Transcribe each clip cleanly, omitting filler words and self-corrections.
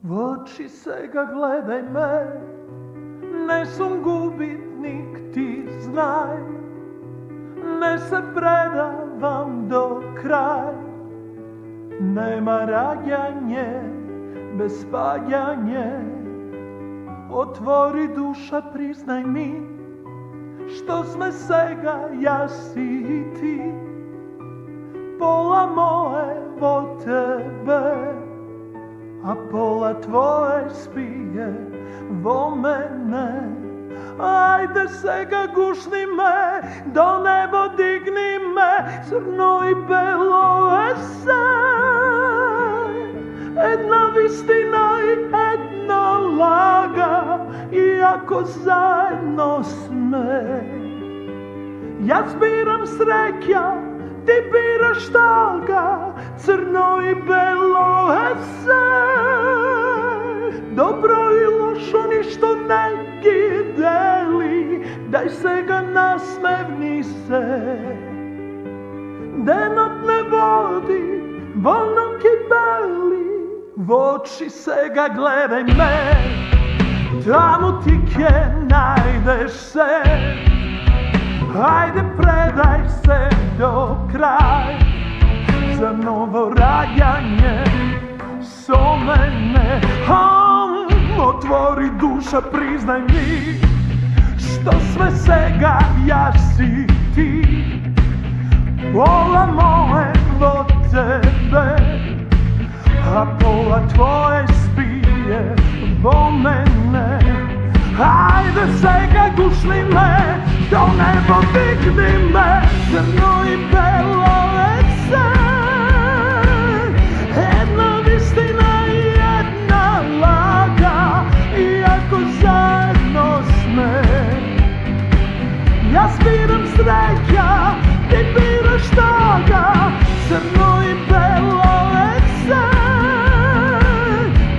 V oči сега gledaj me, ne sam gubitnik, ti znaj, ne se predavam do kraj. Nema rađanje bez spaljanje, otvori duša, priznaj mi, što sme sega ja si i ti. Pola moje vo tebe, a pola tvoje spije vo mene. Ajde sega gušni me, do nebo digni me, crno i belo ese. Jedna vistina i jedna laga, iako zajedno sme. Ja zbiram sreća, ti biraš taga, crno i belo ese. Dobro i lošo ništo ne deli, daj se ga nasmevni se. Denot ne vodi, volno kibeli, v oči se ga gledaj me, tamo ti kje najdeš se. Ajde predaj se do kraj, za novo rađanje so mene. Otvori duša, priznaj mi, što sve sega ja si ti. Pola moje vo tebe, a pola tvoje spije vo mene. Ajde sega gušni me, do nebo digni me, crno i belo ese. Jedna vistina i jedna laga, iako zajedno sme. Ja zbiram sreća, ti biraš taga, crno i belo ese.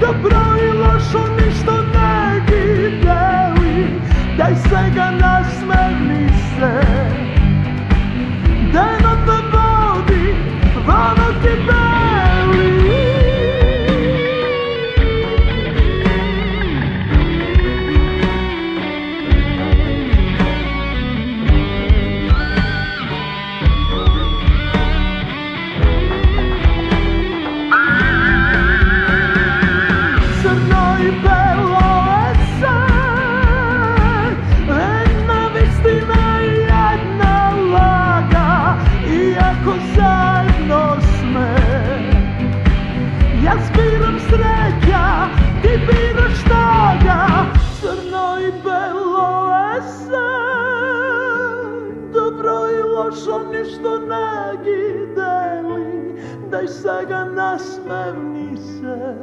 Dobro i lošo ništo ne deli, daj se ga nasmevni se. Denot ne vodi, vano ti beli. Crno i belo ese, jedna vistina i jedna laga, iako zajedno sme. Ja zbiram sreća, ti biraš taga, crno i belo ese. Dobro i lošo ništo ne deli, daj se ga nasmevni se.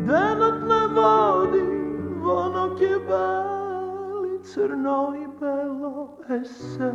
Denot ne vodi, vonok je beli, crno i belo ese.